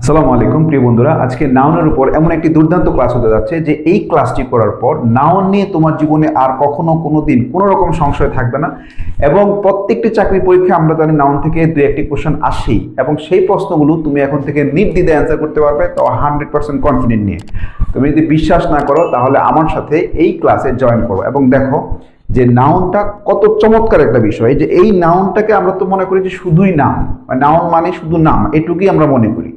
আসসালামু আলাইকুম প্রিয় বন্ধুরা, আজকে নাউনের উপর এমন একটি দুর্দান্ত ক্লাস হতে যাচ্ছে যে এই ক্লাসটি করার পর নাউন নিয়ে তোমার জীবনে আর কখনো কোনোদিন কোনো রকম সংশয় থাকবে না। এবং প্রত্যেকটি চাকরি পরীক্ষা আমরা জানি নাউন থেকে দুই একটি কোশ্চেন আসেই, এবং সেই প্রশ্নগুলো তুমি এখন থেকে নির্দ্বিধায় অ্যান্সার করতে পারবে, তো 100% কনফিডেন্ট নিয়ে। তুমি যদি বিশ্বাস না করো তাহলে আমার সাথে এই ক্লাসে জয়েন করো এবং দেখো যে নাউনটা কত চমৎকার একটা বিষয়। যে এই নাউনটাকে আমরা তো মনে করি যে শুধুই নাম, নাউন মানে শুধু নাম, এটুকুই আমরা মনে করি।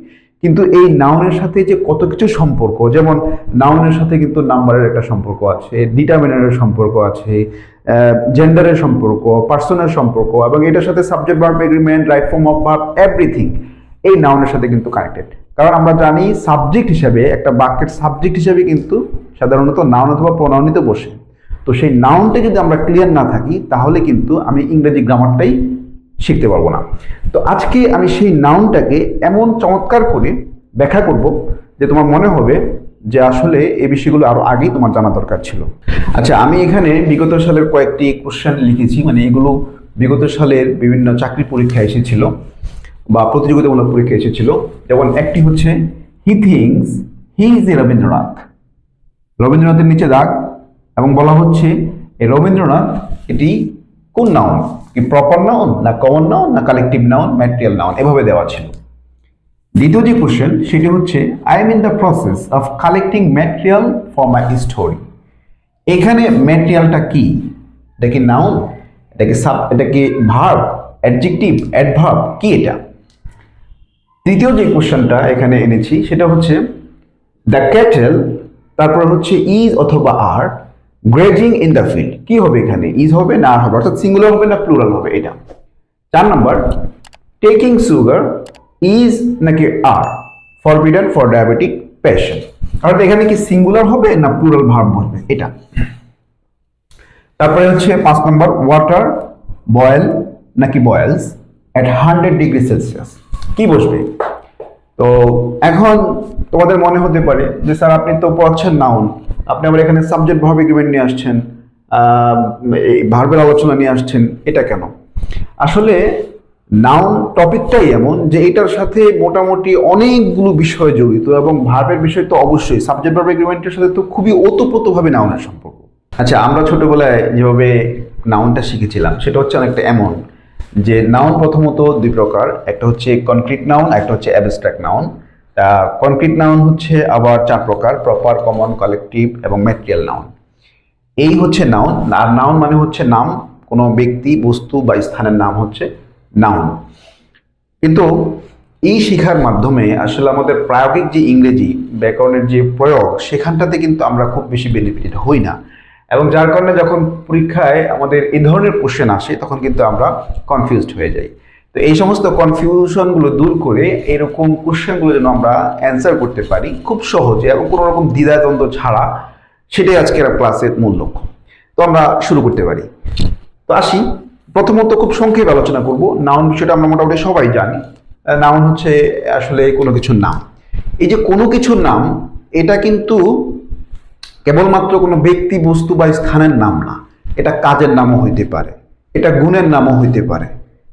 কিন্তু এই নাউনের সাথে যে কত কিছু সম্পর্ক, যেমন নাউনের সাথে কিন্তু নাম্বারের একটা সম্পর্ক আছে, ডিটারমিনারের সম্পর্ক আছে, জেন্ডারের সম্পর্ক, পার্সনের সম্পর্ক, এবং এটার সাথে subject verb agreement, right form of verb, everything এই নাউনের সাথে কিন্তু কানেক্টেড। কারণ আমরা জানি সাবজেক্ট হিসাবে, একটা বাক্যের সাবজেক্ট হিসাবে কিন্তু সাধারণত নাউন অথবা প্রোনাউনই তো বসে। তো সেই নাউনটা যদি আমরা ক্লিয়ার না থাকি তাহলে কিন্তু আমি ইংরেজি গ্রামারটাই শিখতে পারবো না। তো আজকে আমি সেই নাউনটাকে এমন চমৎকার করে ব্যাখ্যা করব যে তোমার মনে হবে যে আসলে এই বিষয়গুলো আরো আগেই তোমার জানা দরকার ছিল। আচ্ছা, আমি এখানে বিগত সালের কয়েকটি কোশ্চেন লিখেছি, মানে এগুলো বিগত সালের বিভিন্ন চাকরি পরীক্ষা এসেছিল বা প্রতিযোগিতামূলক পরীক্ষা এসেছিল। যেমন একটি হচ্ছে হি thinks he is a Rabindranath, রবীন্দ্রনাথের নিচে দাগ, এবং বলা হচ্ছে এই রবীন্দ্রনাথ এটি কোন নাউন, কি প্রপার নাউন না কমন নাউন না কালেকটিভ নাউন, ম্যাটেরিয়াল নাউন, এভাবে দেওয়া ছিল। দ্বিতীয় যে কোশ্চেন সেটি হচ্ছে I am in the process of collecting material for my story. এখানে ম্যাটেরিয়ালটা কি? এটা কি নাউন, এটা কি ভার্ব, অ্যাডজেক্টিভ, অ্যাডভার্ব, কি এটা? তৃতীয় যে কোশ্চেনটা এখানে এনেছি সেটা হচ্ছে দ্য ক্যাটেল, তারপর হচ্ছে ইজ অথবা আর গ্রেজিং ইন দ্য ফিল্ড। কি হবে এখানে? ইজ হবে না আর হবে, অর্থাৎ সিঙ্গুলার হবে না প্লুরাল হবে এটা। 4 নম্বর টেকিং সুগার ইজ নাকি আর ফরবিডেন ফর ডায়াবেটিক পেশেন্ট, অর্থাৎ এখানে কি সিঙ্গুলার হবে না প্লুরাল ভার্ব হবে এটা। তারপরে হচ্ছে 5 নম্বর ওয়াটার বয়েল নাকি বয়েলস এট 100 ডিগ্রি সেলসিয়াস, কি বসবে? তো এখন তোমাদের মনে হতে পারে যে স্যার আপনি তো পড়াচ্ছেন নাউন, আপনি আবার এখানে সাবজেক্ট ভার্ব এগ্রিমেন্ট নিয়ে আসছেন, এই ভার্বের আলোচনা নিয়ে আসছেন, এটা কেন? আসলে নাউন টপিকটাই এমন যে এটার সাথে মোটামুটি অনেকগুলো বিষয় জড়িত, এবং ভার্বের বিষয় তো অবশ্যই, সাবজেক্ট ভার্ব এগ্রিমেন্টের সাথে তো খুবই ওতপ্রোতভাবে নাউনের সম্পর্ক। আচ্ছা, আমরা ছোটবেলায় যেভাবে নাউনটা শিখেছিলাম সেটা হচ্ছে অনেকটা এমন যে নাউন প্রথমত দুই প্রকার, একটা হচ্ছে কনক্রিট নাউন, একটা হচ্ছে অ্যাবস্ট্রাক্ট নাউন। কনক্রিট নাউন হচ্ছে আবার 4 প্রকার, প্রপার, কমন, কালেকটিভ এবং ম্যাটেরিয়াল নাউন। এই হচ্ছে নাউন। আর নাউন মানে হচ্ছে নাম, কোনো ব্যক্তি, বস্তু বা স্থানের নাম হচ্ছে নাউন। কিন্তু এই শিখার মাধ্যমে আসলে আমাদের প্রায়োগিক যে ইংরেজি ব্যাকরণের যে প্রয়োগ, সেখানটাতে কিন্তু আমরা খুব বেশি বেনিফিটেড হই না, এবং যার কারণে যখন পরীক্ষায় আমাদের এই ধরনের কোশ্চেন আসে তখন কিন্তু আমরা কনফিউজড হয়ে যাই। তো এই সমস্ত কনফিউশনগুলো দূর করে এরকম কোশ্চেনগুলো যেন আমরা অ্যান্সার করতে পারি খুব সহজে এবং কোনো রকম দ্বিধাদ্বন্দ্ব ছাড়া, সেটাই আজকের ক্লাসের মূল লক্ষ্য। তো আমরা শুরু করতে পারি। তো আসি, প্রথমত খুব সংক্ষেপে আলোচনা করব। নাউন বিষয়টা আমরা মোটামুটি সবাই জানি। নাউন হচ্ছে আসলে কোনো কিছুর নাম। এই যে কোনো কিছুর নাম, এটা কিন্তু কেবলমাত্র কোনো ব্যক্তি, বস্তু বা স্থানের নাম না, এটা কাজের নামও হইতে পারে, এটা গুণের নামও হইতে পারে,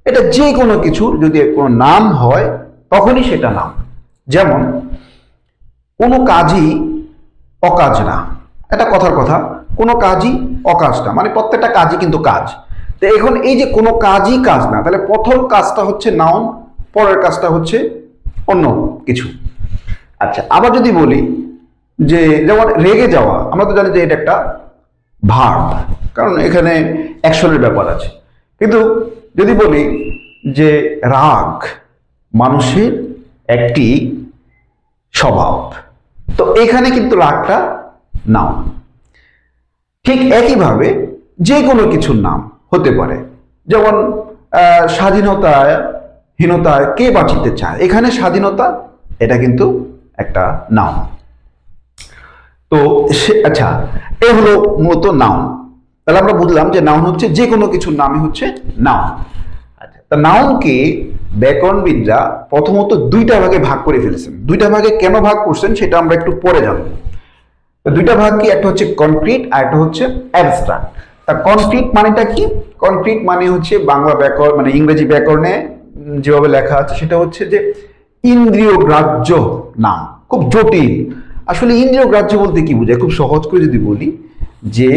এটা যে কোনো কিছুর যদি কোনো নাম হয় তখনই সেটা নাম। যেমন কোনো কাজই অকাজ না, এটা কথার কথা, কোনো কাজই অকাজ না, মানে প্রত্যেকটা কাজই কিন্তু কাজ। তো এখন এই যে কোনো কাজই কাজ না, তাহলে প্রথম কাজটা হচ্ছে নাউন, পরের কাজটা হচ্ছে অন্য কিছু। আচ্ছা, আবার যদি বলি যে যেমন রেগে যাওয়া, আমরা তো জানি যে এটা একটা ভার্ব, কারণ এখানে অ্যাকশনের ব্যাপার আছে। কিন্তু যদি বলি যে রাগ মানুষের একটি স্বভাব, তো এখানে কিন্তু রাগটা নাউন। ঠিক একইভাবে যে কোনো কিছুর নাম হতে পারে, যেমন স্বাধীনতায় কে বাঁচিতে চায়, এখানে স্বাধীনতা এটা কিন্তু একটা নাউন। তো আচ্ছা, এ হলো মূলত নাউন। তাহলে আমরা বুঝলাম যে নাউন হচ্ছে যে কোনো কিছুর নামই হচ্ছে নাউন। আচ্ছা, তা নাউনকে ব্যাকরণবিদরা প্রথমত দুইটা ভাগে ভাগ করে ফেলেছেন। দুইটা ভাগে কেন ভাগ করছেন সেটা আমরা একটু পরে জানবো। দুইটা ভাগ কি? একটা হচ্ছে কনক্রিট আর একটা হচ্ছে অ্যাবস্ট্রাক্ট। তা কনক্রিট মানেটা কি? কনক্রিট মানে হচ্ছে বাংলা ব্যাকরণ, মানে ইংরেজি ব্যাকরণে যেভাবে লেখা আছে সেটা হচ্ছে যে ইন্দ্রিয় গ্রাহ্য নাম, খুব জটিল। আসলে ইন্দ্রিয় গ্রাহ্য বলতে কি বোঝায়, খুব সহজ করে যদি বলি যে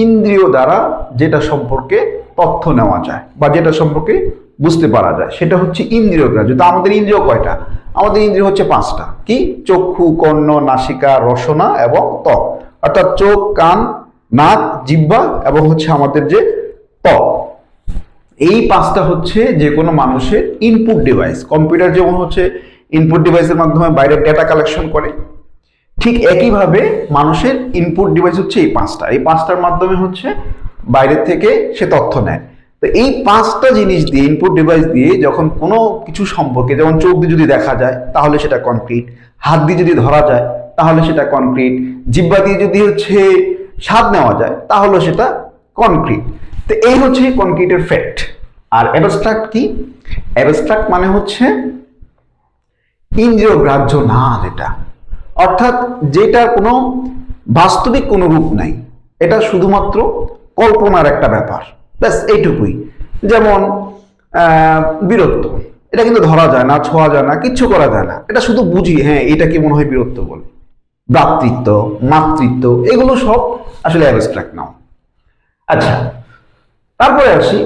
ইন্দ্রিয় দ্বারা যেটা সম্পর্কে তথ্য নেওয়া যায় বা যেটা সম্পর্কে বুঝতে পারা যায় সেটা হচ্ছে ইন্দ্রিয় গ্রাহ্য। তো আমাদের ইন্দ্রিয় কয়টা? আমাদের ইন্দ্রিয় হচ্ছে 5টা। কি? চক্ষু, কর্ণ, নাসিকা, রসনা এবং ত্বক। অর্থাৎ চোখ, কান, নাক, জিহ্বা এবং হচ্ছে আমাদের যে ত্বক। এই 5টা হচ্ছে যে কোনো মানুষের ইনপুট ডিভাইস। কম্পিউটার যেমন হচ্ছে ইনপুট ডিভাইসের মাধ্যমে বাইরের ডেটা কালেকশন করে, ঠিক একইভাবে মানুষের ইনপুট ডিভাইস হচ্ছে এই 5টা। এই 5টার মাধ্যমে হচ্ছে বাইরের থেকে সে তথ্য নেয়। তো এই 5টা জিনিস দিয়ে, ইনপুট ডিভাইস দিয়ে যখন কোনো কিছু সম্পর্কে, যেমন চোখ দিয়ে যদি দেখা যায় তাহলে সেটা কনক্রিট, হাত দিয়ে যদি ধরা যায় তাহলে সেটা কনক্রিট, জিহ্বা দিয়ে যদি হচ্ছে স্বাদ নেওয়া যায় তাহলে সেটা কনক্রিট। তো এই হচ্ছে কনক্রিটের ফ্যাক্ট। আর অ্যাবস্ট্রাক্ট কি? অ্যাবস্ট্রাক্ট মানে হচ্ছে ইন্দ্রিয় গ্রাহ্য না যেটা, অর্থাৎ যেটার কোনো বাস্তবিক কোনো রূপ নাই, এটা শুধুমাত্র কল্পনার একটা ব্যাপার, ব্যাস এইটুকুই। যেমন বীরত্ব, এটা কিন্তু ধরা যায় না, ছোঁয়া যায় না, কিচ্ছু করা যায় না, এটা শুধু বুঝি, হ্যাঁ এটা কি মনে হয় বীরত্ব বলে। ভ্রাতৃত্ব, মাতৃত্ব, এগুলো সব আসলে অ্যাবস্ট্রাক্ট নাও। আচ্ছা, তারপরে আসি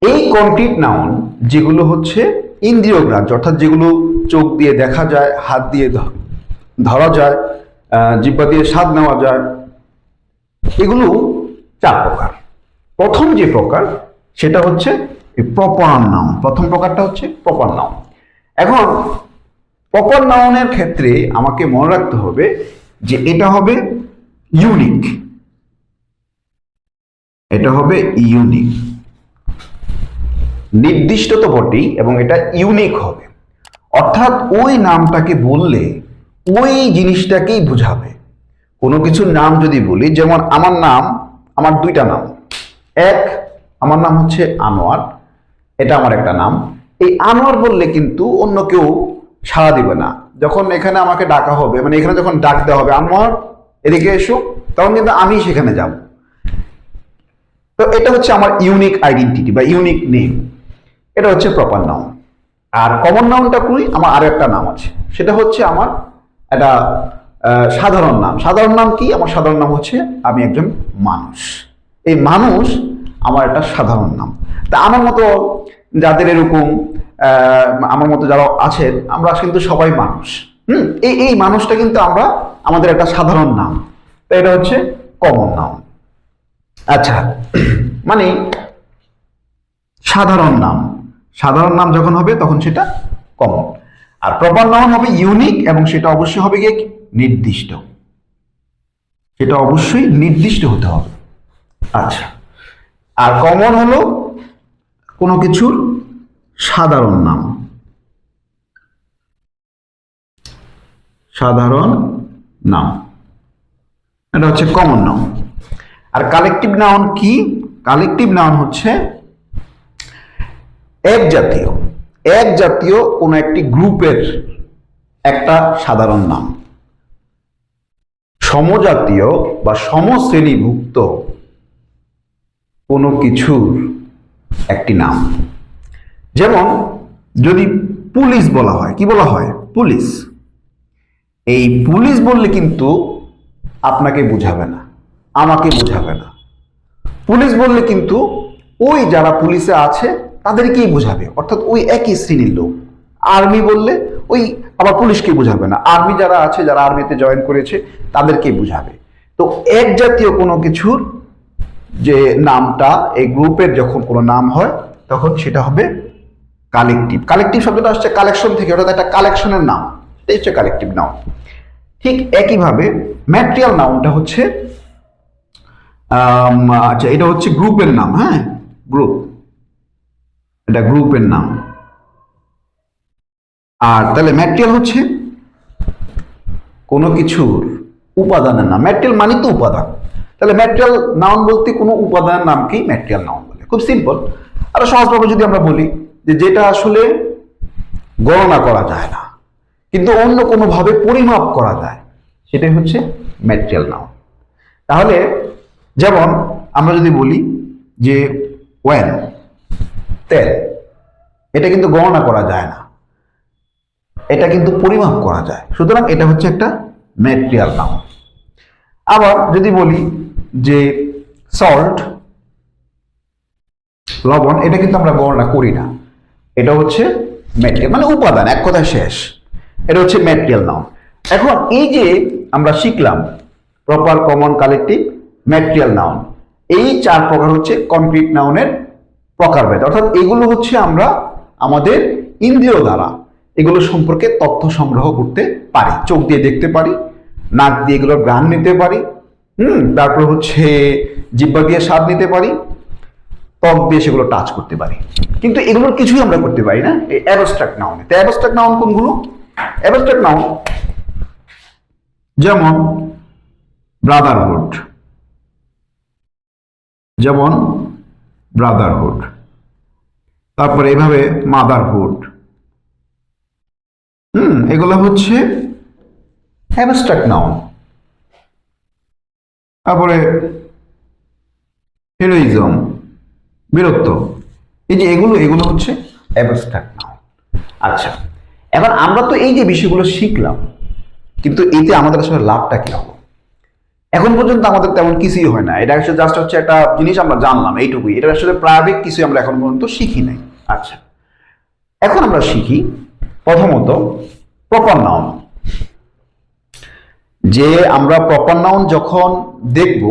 এই কনক্রিট নাউন যেগুলো হচ্ছে ইন্দ্রিয় গ্রাহ্য, অর্থাৎ যেগুলো চোখ দিয়ে দেখা যায়, হাত দিয়ে ধরা যায়, জিহ্বা দিয়ে স্বাদ নেওয়া যায়, এগুলো 4 প্রকার। প্রথম যে প্রকার সেটা হচ্ছে প্রপার নাউন। প্রথম প্রকারটা হচ্ছে প্রপার নাউন। এখন প্রপার নাউনের ক্ষেত্রে আমাকে মনে রাখতে হবে যে এটা হবে ইউনিক, এটা হবে ইউনিক, নির্দিষ্ট তো বটেই এবং এটা ইউনিক হবে। অর্থাৎ ওই নামটাকে বললে ওই জিনিসটাকেই বুঝাবে। কোনো কিছুর নাম যদি বলি, যেমন আমার নাম, আমার 2টা নাম। এক, আমার নাম হচ্ছে আনোয়ার, এটা আমার একটা নাম। এই আনোয়ার বললে কিন্তু অন্য কেউ সাড়া দিবে না। যখন এখানে আমাকে ডাকা হবে, মানে এখানে যখন ডাক দেওয়া হবে আনোয়ার এদিকে এসো, তখন কিন্তু আমি সেখানে যাব। তো এটা হচ্ছে আমার ইউনিক আইডেন্টিটি বা ইউনিক নেম, এটা হচ্ছে প্রপার নাউন। আর কমন নাউনটা করি, আমার আরো একটা নাম আছে, সেটা হচ্ছে আমার একটা সাধারণ নাম। সাধারণ নাম কি? আমার সাধারণ নাম হচ্ছে আমি একজন মানুষ। এই মানুষ আমার একটা সাধারণ নাম। তা আমার মতো যাদের এরকম আমার মতো যারা আছেন, আমরা কিন্তু সবাই মানুষ। এই মানুষটা কিন্তু আমরা আমাদের একটা সাধারণ নাম, তো এটা হচ্ছে কমন নাউন। আচ্ছা, মানে সাধারণ নাম, সাধারণ নাম যখন হবে তখন সেটা কমন। আর প্রপার নাউন হবে ইউনিক এবং সেটা অবশ্যই হবে গিয়ে নির্দিষ্ট, সেটা অবশ্যই নির্দিষ্ট হতে হবে। আচ্ছা, আর কমন হলো কোনো কিছুর সাধারণ নাম, সাধারণ নাম, এটা হচ্ছে কমন নাউন। আর কালেকটিভ নাউন কি? কালেকটিভ নাউন হচ্ছে এক জাতীয় কোনো একটি গ্রুপের একটা সাধারণ নাম, সমজাতীয় বা সমশ্রেণীভুক্ত কোনো কিছুর একটি নাম। যেমন যদি পুলিশ বলা হয়, কি বলা হয়? পুলিশ। এই পুলিশ বললে কিন্তু আপনাকে বুঝাবে না, আমাকে বুঝাবে না। পুলিশ বললে কিন্তু ওই যারা পুলিশে আছে তাদেরকেই বুঝাবে, অর্থাৎ ওই একই শ্রেণীর লোক। আর্মি বললে ওই আবার পুলিশকে বুঝাবে না, আর্মি যারা আছে, যারা আর্মিতে জয়েন করেছে তাদেরকেই বুঝাবে। তো এক জাতীয় কোনো কিছুর যে নামটা, এই গ্রুপের যখন কোনো নাম হয় তখন সেটা হবে কালেকটিভ। কালেকটিভ শব্দটা আসছে কালেকশন থেকে, অর্থাৎ একটা কালেকশনের নাম, এটাই হচ্ছে কালেকটিভ নাউন। ঠিক একইভাবে ম্যাটেরিয়াল নাউনটা হচ্ছে আচ্ছা, এটা হচ্ছে গ্রুপের নাম। হ্যাঁ, গ্রুপ, এটা গ্রুপের নাম। আর তাহলে ম্যাটেরিয়াল হচ্ছে কোনো কিছুর উপাদানের নাম। ম্যাটেরিয়াল মানে তো উপাদান, তাহলে ম্যাটেরিয়াল নাউন বলতে কোনো উপাদানের নামকেই ম্যাটেরিয়াল নাউন বলে। খুব সিম্পল। আর সহজভাবে যদি আমরা বলি যে যেটা আসলে গণনা করা যায় না কিন্তু অন্য কোনো ভাবে পরিমাপ করা যায়, সেটাই হচ্ছে ম্যাটেরিয়াল নাউন। তাহলে যেমন আমরা যদি বলি যে ওয়েল, তেল, এটা কিন্তু গণনা করা যায় না, এটা কিন্তু পরিমাপ করা যায়, সুতরাং এটা হচ্ছে একটা ম্যাটেরিয়াল নাউন। আবার যদি বলি যে সল্ট, লবণ, এটা কিন্তু আমরা গণনা করি না, এটা হচ্ছে ম্যাটেরিয়াল, মানে উপাদান, এক কথায় শেষ, এটা হচ্ছে ম্যাটেরিয়াল নাউন। এখন এই যে আমরা শিখলাম proper, common, collective, material noun, এই 4 প্রকার হচ্ছে কনক্রিট নাউনের প্রকারভেদ। অর্থাৎ এগুলো হচ্ছে আমরা আমাদের ইন্দ্রিয় দ্বারা এগুলো সম্পর্কে তথ্য সংগ্রহ করতে পারি, চোখ দিয়ে দেখতে পারি, নাক দিয়ে এগুলোর ঘ্রাণ নিতে পারি, তারপর হচ্ছে জিহ্বা দিয়ে স্বাদ নিতে পারি, ত্বক দিয়ে সেগুলো টাচ করতে পারি, কিন্তু এগুলোর কিছুই আমরা করতে পারি না এই অ্যাবস্ট্রাক্ট নাউনে। তো অ্যাবস্ট্রাক্ট নাউন কোনগুলো? অ্যাবস্ট্রাক্ট নাউন যেমন ব্রাদারহুড, যেমন ব্রাদারহুড, তারপরে এইভাবে মাদারহুড, এগুলো হচ্ছে অ্যাবস্ট্রাক্ট নাউন। তারপরে হিরোইজম, বীরত্ব, এই যে এগুলো হচ্ছে অ্যাবস্ট্রাক্ট নাউন। আচ্ছা, এবার আমরা তো এই যে বিষয়গুলো শিখলাম, কিন্তু এতে আমাদের আসলে লাভটা কি হলো? এখন পর্যন্ত আমাদের তেমন কিছুই হয় না, এটা আসলে জাস্ট হচ্ছে একটা জিনিস আমরা জানলাম, এইটুকুই, এটা আসলে প্রায়োগিক কিছুই আমরা এখন পর্যন্ত শিখি নাই। আচ্ছা, এখন আমরা শিখি প্রথমত প্রপার নাউন। যে আমরা প্রপার নাউন যখন দেখব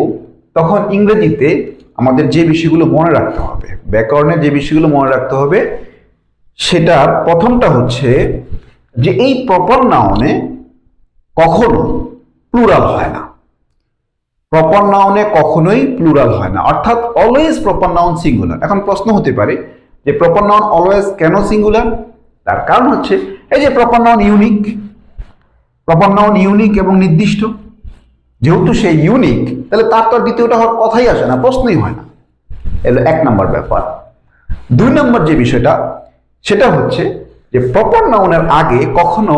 তখন ইংরেজিতে আমাদের যে বিষয়গুলো মনে রাখতে হবে, ব্যাকরণে যে বিষয়গুলো মনে রাখতে হবে, সেটার প্রথমটা হচ্ছে যে এই প্রপার নাউনে কখনো প্লুরাল হয় না। প্রপার নাউনে কখনোই প্লুরাল হয় না, অর্থাৎ অলওয়েজ প্রপার নাউন সিঙ্গুলার। এখন প্রশ্ন হতে পারে যে প্রপার নাউন অলওয়েজ কেন সিঙ্গুলার? তার কারণ হচ্ছে এই যে proper noun unique, proper noun unique এবং নির্দিষ্ট, যেহেতু সে ইউনিক তাহলে তার তো দ্বিতীয়টা হওয়ার কথাই আসে না, প্রশ্নই হয় না। এলো 1 নম্বর ব্যাপার। 2 নম্বর যে বিষয়টা, সেটা হচ্ছে যে প্রপার নাউনের আগে কখনো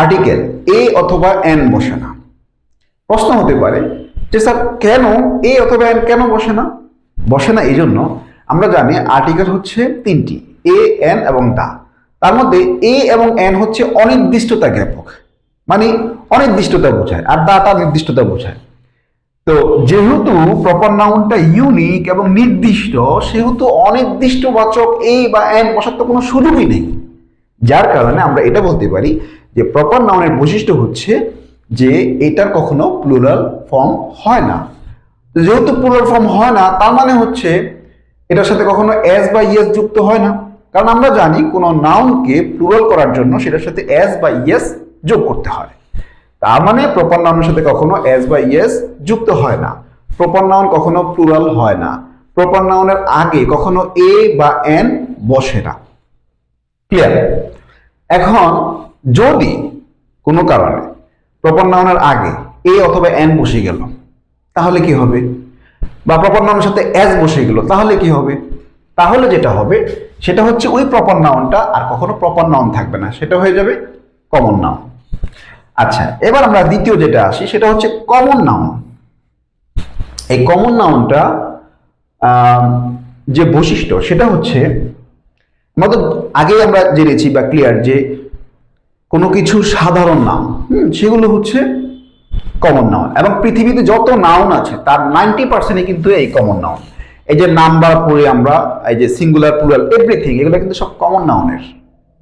আর্টিকেল এ অথবা এন বসে না। প্রশ্ন হতে পারে যে স্যার কেন এ অথবা এন কেন বসে না? বসে না এই জন্য, আমরা জানি আর্টিকেল হচ্ছে 3টি, এ, এন এবং দা। তার মধ্যে এ এবং এন হচ্ছে অনির্দিষ্টতা জ্ঞাপক, মানে অনির্দিষ্টতা বোঝায়, আর দা তার নির্দিষ্টতা বোঝায়। তো যেহেতু প্রপার নাউনটা ইউনিক এবং নির্দিষ্ট, সেহেতু অনির্দিষ্টবাচক এ বা এন বসার তো কোনো সুযোগই নেই। যার কারণে আমরা এটা বলতে পারি যে প্রপার নাউনের বৈশিষ্ট্য হচ্ছে যে এটার কখনো প্লুরাল ফর্ম হয় না। যেহেতু প্লুরাল ফর্ম হয় না, তার মানে হচ্ছে এটার সাথে কখনো এস বা ইয়েস যুক্ত হয় না, কারণ আমরা জানি কোনো নাউনকে প্লুরাল করার জন্য সেটার সাথে এস বা ইয়েস যোগ করতে হয়। তার মানে প্রপার নাউনের সাথে কখনো এস বা ইয়েস যুক্ত হয় না, প্রপার নাউন কখনো প্লুরাল হয় না, প্রপার নাউনের আগে কখনো এ বা এন বসে না। ক্লিয়ার? এখন যদি কোনো কারণে প্রপার নাউনের আগে এ অথবা এন বসে গেল তাহলে কি হবে? বা প্রপার নাউনের সাথে এস বসে গেল তাহলে কি হবে? তাহলে যেটা হবে সেটা হচ্ছে ওই প্রপার নাউনটা আর কখনো প্রপার নাউন থাকবে না, সেটা হয়ে যাবে কমন নাউন। আচ্ছা, এবার আমরা দ্বিতীয় যেটা আসি, সেটা হচ্ছে কমন নাউন। এই কমন নাউনটা যে বৈশিষ্ট্য, সেটা হচ্ছে আমাদের আগেই আমরা জেনেছি বা ক্লিয়ার যে কোনো কিছু সাধারণ নাম, সেগুলো হচ্ছে কমন নাউন, এবং পৃথিবীতে যত নাউন আছে তার 90% কিন্তু এই কমন নাউন। এই যে নাম্বার পড়ে আমরা, এই যে সিঙ্গুলার, প্লুরাল, এভরিথিং, এগুলো কিন্তু সব কমন নাউনের।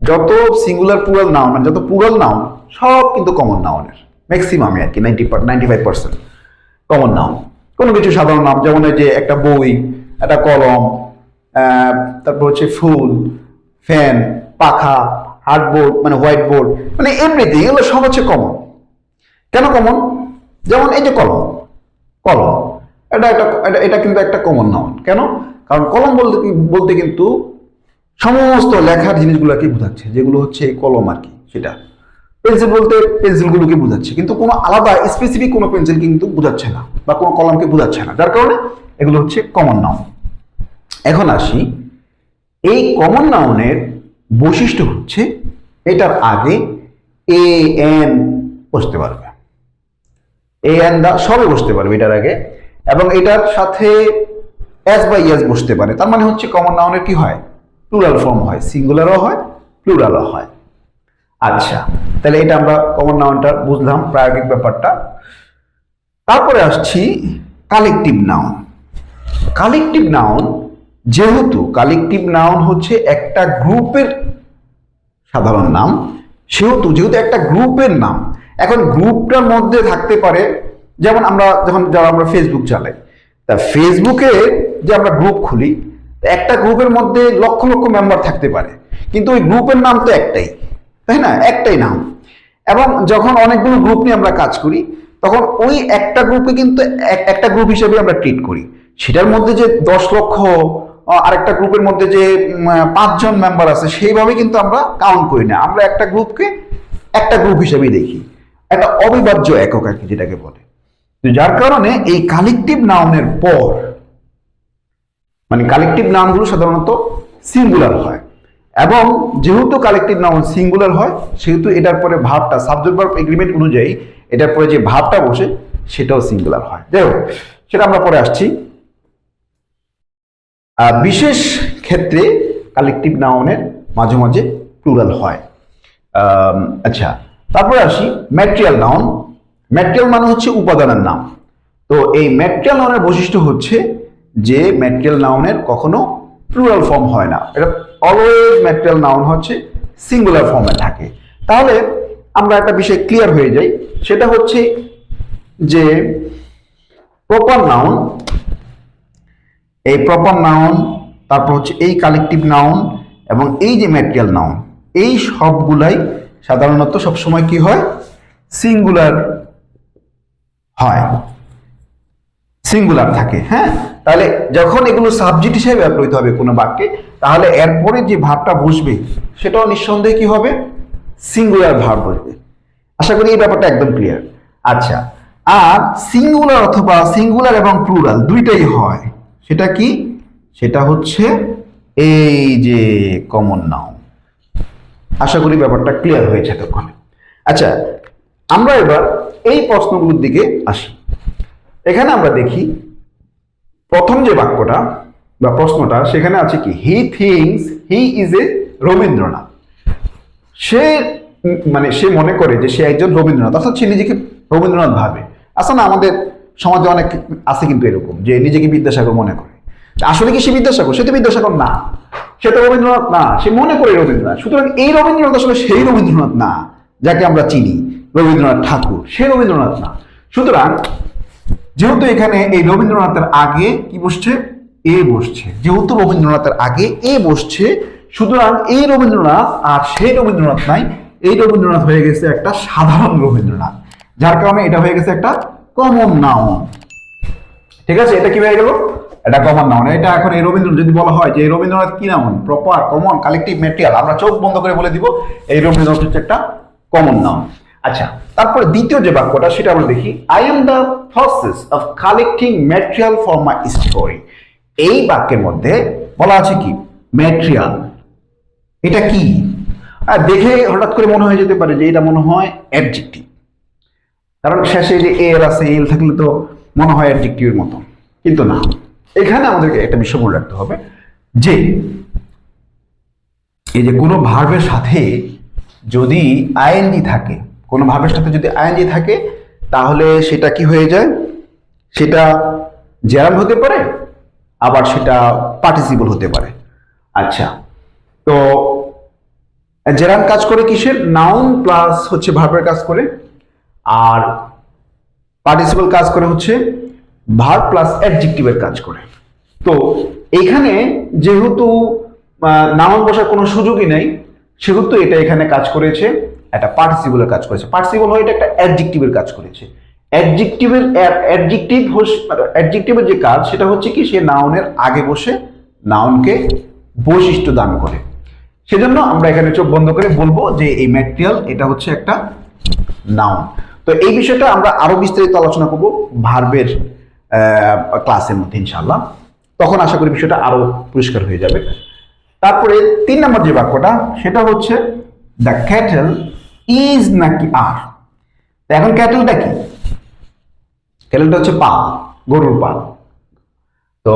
যত সিঙ্গুলার প্লুরাল নাউন, যত প্লুরাল নাউন, সব কিন্তু কমন নাউনের, ম্যাক্সিমামে আর কি 95% কমন নাউন। কোনো কিছু সাধারণ নাম, যেমন এই যে একটা বই, একটা কলম, তারপর হচ্ছে ফুল, ফ্যান, পাখা, হার্ডবোর্ড মানে হোয়াইট বোর্ড, মানে এভরিথিং, এগুলো সব হচ্ছে কমন। কেন কমন? যেমন এই যে কলম, কলম এটা কিন্তু একটা কমন নাউন। কেন? কারণ কলম বলতে কিন্তু সমস্ত লেখার জিনিসগুলোকে বোঝাচ্ছে, যেগুলো হচ্ছে এই কলম আর কি, সেটা। পেন্সিল বলতে পেন্সিলগুলোকে বোঝাচ্ছে, কিন্তু কোনো আলাদা স্পেসিফিক কোনো পেন্সিল কিন্তু বোঝাচ্ছে না, বা কোনো কলমকে বোঝাচ্ছে না, যার কারণে এগুলো হচ্ছে কমন নাউন। এখন আসি, এই কমন নাউনের বৈশিষ্ট্য হচ্ছে এটার আগে এ এন বসতে পারবে, এ এন দা সবে বসতে পারবে এটার আগে, এবং এটার সাথে এস বা ইয়েস বসতে পারে। তার মানে হচ্ছে কমন নাউনের কি হয়? প্লুরাল ফর্ম হয়, সিঙ্গুলারও হয় প্লুরালও হয়। আচ্ছা, তাহলে এটা আমরা কমন নাউনটা বুঝলাম, প্রায়োগিক ব্যাপারটা। তারপরে আসছি কালেকটিভ নাউন। কালেকটিভ নাউন, যেহেতু কালেকটিভ নাউন হচ্ছে একটা গ্রুপের সাধারণ নাম, যেহেতু একটা গ্রুপের নাম, এখন গ্রুপটার মধ্যে থাকতে পারে, যেমন আমরা যারা আমরা ফেসবুক চালাই, তা ফেসবুকে যে আমরা গ্রুপ খুলি, একটা গ্রুপের মধ্যে লক্ষ লক্ষ মেম্বার থাকতে পারে, কিন্তু ওই গ্রুপের নাম তো একটাই, তাই না? একটাই নাম। এবং যখন অনেকগুলো গ্রুপ নিয়ে আমরা কাজ করি, তখন ওই একটা গ্রুপে কিন্তু একটা গ্রুপ হিসেবে আমরা ট্রিট করি। সেটার মধ্যে যে 10 লক্ষ, আরেকটা গ্রুপের মধ্যে যে 5 জন মেম্বার আছে, সেইভাবে কিন্তু আমরা কাউন্ট করি না। আমরা একটা গ্রুপকে একটা গ্রুপ হিসেবেই দেখি, একটা অবিভাজ্য একক আর কি, যেটাকে বলে। যার কারণে এই কালেকটিভ নাউনের পর, মানে কালেকটিভ নাউনগুলো সাধারণত সিঙ্গুলার হয়, এবং যেহেতু কালেকটিভ নাউন সিঙ্গুলার হয়, সেহেতু এটার পরে ভাবটা, সাবজেক্ট ভার্ব এগ্রিমেন্ট অনুযায়ী এটার পরে যে ভাবটা বসে সেটাও সিঙ্গুলার হয়। যাই হোক, সেটা আমরা পরে আসছি। বিশেষ ক্ষেত্রে কালেকটিভ নাউনের মাঝে মাঝে প্লুরাল হয়। আচ্ছা, তারপরে আসি ম্যাটেরিয়াল নাউন। ম্যাটেরিয়াল মানে হচ্ছে উপাদানের নাম। তো এই ম্যাটেরিয়াল নাউনের বৈশিষ্ট্য হচ্ছে যে ম্যাটেরিয়াল নাউনের কখনো প্লুরাল ফর্ম হয় না, এটা অলওয়েজ ম্যাটেরিয়াল নাউন হচ্ছে সিঙ্গুলার ফর্মে থাকে। তাহলে আমরা একটা বিষয় ক্লিয়ার হয়ে যাই, সেটা হচ্ছে যে প্রপার নাউন, এই প্রপার নাউন, তারপর হচ্ছে এই কালেকটিভ নাউন এবং এই যে ম্যাটেরিয়াল নাউন, এই সবগুলাই সাধারণত সবসময় কি হয়? সিঙ্গুলার হয়, সিঙ্গুলার থাকে। হ্যাঁ, তাহলে যখন এগুলো সাবজেক্ট হিসেবে ব্যবহৃত হবে কোনো বাক্যে, তাহলে এরপরে যে ভাবটা বসবে সেটাও নিঃসন্দেহে কি হবে? সিঙ্গুলার ভাব বসবে। আশা করি এই ব্যাপারটা একদম ক্লিয়ার। আচ্ছা, আর সিঙ্গুলার অথবা সিঙ্গুলার এবং প্লুরাল দুইটাই হয়, সেটা কি? সেটা হচ্ছে এই যে কমন নাউন। আশা করি ব্যাপারটা ক্লিয়ার হয়েছে এতক্ষণে। আচ্ছা, আমরা এবার এই প্রশ্নগুলোর দিকে আসি। এখানে আমরা দেখি প্রথম যে বাক্যটা বা প্রশ্নটা, সেখানে আছে কি? He thinks he is a Rabindranath. সে সে মনে করে যে সে একজন রবীন্দ্রনাথ, অর্থাৎ সে নিজেকে রবীন্দ্রনাথ ভাবে। আসলে না, আমাদের সমাজে অনেক আছে কিন্তু এরকম, যে নিজেকে বিদ্যাসাগর মনে করে। আসলে কি সে বিদ্যাসাগর? সে তো বিদ্যাসাগর না, সে তো রবীন্দ্রনাথ না, সে মনে করে রবীন্দ্রনাথ। সুতরাং এই রবীন্দ্রনাথ আসলে সেই রবীন্দ্রনাথ না যাকে আমরা চিনি, রবীন্দ্রনাথ ঠাকুর, সে রবীন্দ্রনাথ না। সুতরাং যেহেতু এখানে এই রবীন্দ্রনাথের আগে কি বসছে? এ বসছে। যেহেতু রবীন্দ্রনাথের আগে এ বসছে, সুতরাং এই রবীন্দ্রনাথ আর সেই রবীন্দ্রনাথ নাই, এই রবীন্দ্রনাথ হয়ে গেছে একটা সাধারণ রবীন্দ্রনাথ, যার কারণে এটা হয়ে গেছে একটা কমন নাউন। ঠিক আছে, এটা কি হয়ে গেল? এটা কমন নাউন। এটা এখন এই রবীন্দ্রনাথ যদি বলা হয় যে এই রবীন্দ্রনাথ কি noun? Proper, common, collective, material, আমরা চোখ বন্ধ করে বলে দিব এই রবীন্দ্রনাথ হচ্ছে একটা কমন নাউন। আচ্ছা, তারপরে দ্বিতীয় যে বাক্যটা সেটা আমরা দেখি। I am the process of collecting material for my story. এই বাক্যের মধ্যে বলা আছে কি? ম্যাটেরিয়াল। এটা কি? দেখে হঠাৎ করে মনে হয়ে যেতে পারে যে এটা মনে হয় অ্যাডজেক্টিভ, কারণ শেষে যে এল আছে, এল থাকলে তো মনে হয় অ্যাডজেক্টিভের মতো, কিন্তু না। এখানে আমাদেরকে একটা বিষয় মনে রাখতে হবে যে এই যে কোনো ভার্বের সাথে যদি আইএনজি থাকে, কোনো ভার্বের সাথে যদি আইএনজি থাকে, তাহলে সেটা কি হয়ে যায়? সেটা জেরাম হতে পারে, আবার সেটা পার্টিসিপল হতে পারে। আচ্ছা, তো জেরাম কাজ করে কিসের? নাউন প্লাস হচ্ছে ভার্বের কাজ করে, আর পার্টিসিপল কাজ করে হচ্ছে ভার্ব প্লাস অ্যাডজেক্টিভের কাজ করে। তো এইখানে যেহেতু নাউন বসার কোনো সুযোগই নেই, সেহেতু এটা এখানে কাজ করেছে একটা পার্টিসিপলের কাজ করেছে। পার্টিসিপল হয় এটা একটা অ্যাডজেক্টিভের কাজ করেছে। অ্যাডজেক্টিভের যে কাজ সেটা হচ্ছে কি? সে নাউনের আগে বসে নাউনকে বৈশিষ্ট্য দান করে। সেজন্য আমরা এখানে চোখ বন্ধ করে বলবো যে এই ম্যাটেরিয়াল এটা হচ্ছে একটা নাউন। তো এই বিষয়টা আমরা আরো বিস্তারিত আলোচনা করব ভার্বের ক্লাসের মধ্যে ইনশাআল্লাহ, তখন আশা করি বিষয়টা আরো পরিষ্কার হয়ে যাবে। তারপরে 3 নম্বর যে বাক্যটা সেটা হচ্ছে দ্য ক্যাটেল ইজ নাকি আর। এখন ক্যাটেলটা কি? ক্যাটেলটা হচ্ছে পাল, গরুর পাল। তো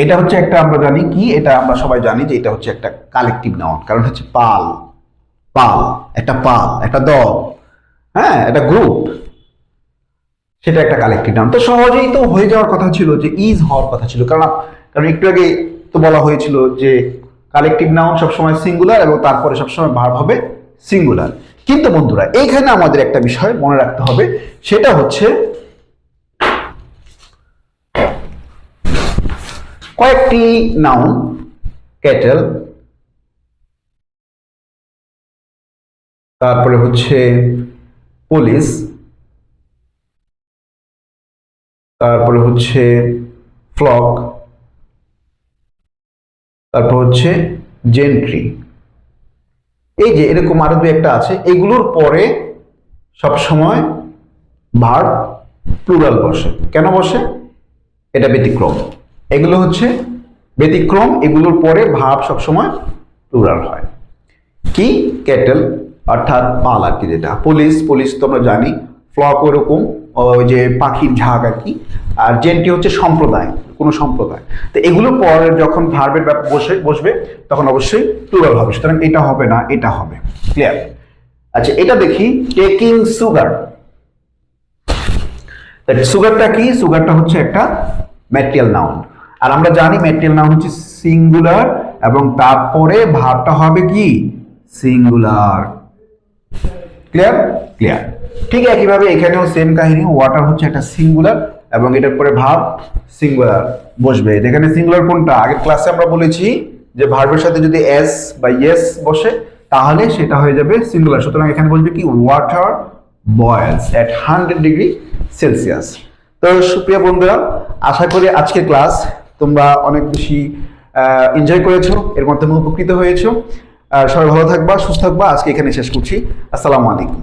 এটা হচ্ছে একটা, আমরা জানি কি, এটা আমরা সবাই জানি যে এটা হচ্ছে একটা কালেকটিভ নাউন, কারণ হচ্ছে পাল, পাল একটা দল, হ্যাঁ, একটা গ্রুপ, সেটা একটা কালেকটিভ নাউন। তো সহজেই তো হয়ে যাওয়ার কথা ছিল, যে ইজ হওয়ার কথা ছিল, কারণ একটু আগে তো বলা হয়েছিল যে কালেকটিভ নাউন সবসময় সিঙ্গুলার এবং তারপরে সবসময় ভার্ব হবে সিঙ্গুলার। কিন্তু বন্ধুরা এইখানে আমাদের একটা বিষয় মনে রাখতে হবে, সেটা হচ্ছে কয়েকটি নাউন, ক্যাটেল, তারপরে হচ্ছে পুলিশ, তারপরে হচ্ছে ফ্লক, তারপর হচ্ছে জেন্ট্রি, এই যে এরকম আরো দু একটা আছে, এগুলোর পরে সবসময় ভার্ব প্লুরাল বসে। কেন বসে? এটা ব্যতিক্রম, এগুলো হচ্ছে ব্যতিক্রম, এগুলোর পরে ভার্ব সবসময় প্লুরাল হয়। কি? ক্যাটেল অর্থাৎ পাল আর কি, যেটা পুলিশ, পুলিশ তো আমরা জানি, ফ্লক ওরকম ওই যে পাখির ঝাঁক আর কি, আর জেন্ট্রি হচ্ছে সম্প্রদায়, কোনো সম্প্রদায়। তো এগুলোর পর যখন ভার্বের বসবে তখন অবশ্যই প্লুরাল হবে, সুতরাং এটা হবে না, এটা হবে। ক্লিয়ার? আচ্ছা, এটা দেখি, টেকিং সুগার। সুগারটা কি? সুগারটা হচ্ছে একটা ম্যাটেরিয়াল নাউন, আর আমরা জানি ম্যাটেরিয়াল নাউন হচ্ছে সিঙ্গুলার এবং তারপরে ভার্বটা হবে কি? সিঙ্গুলার। ক্লিয়ার? ক্লিয়ার। ঠিক একইভাবে এখানেও সেম কাহিনী, ওয়াটার হচ্ছে একটা সিঙ্গুলার এবং এটার পরে ভার্ব সিঙ্গুলার বসবে। যেখানে সিঙ্গুলার কোনটা? আগের ক্লাসে আমরা বলেছি যে ভার্বের সাথে যদি এস বা ইয়েস বসে তাহলে সেটা হয়ে যাবে সিঙ্গুলার। সুতরাং এখানে বলবে কি? ওয়াটার বয়েলস এট 100 ডিগ্রি সেলসিয়াস। তো সুপ্রিয় বন্ধুরা, আশা করি আজকের ক্লাস তোমরা অনেক বেশি এনজয় করেছো, এর মাধ্যমে উপকৃত হয়েছো। সবাই ভালো থাকবা, সুস্থ থাকবা। আজকে এখানে শেষ করছি। আসসালামু আলাইকুম।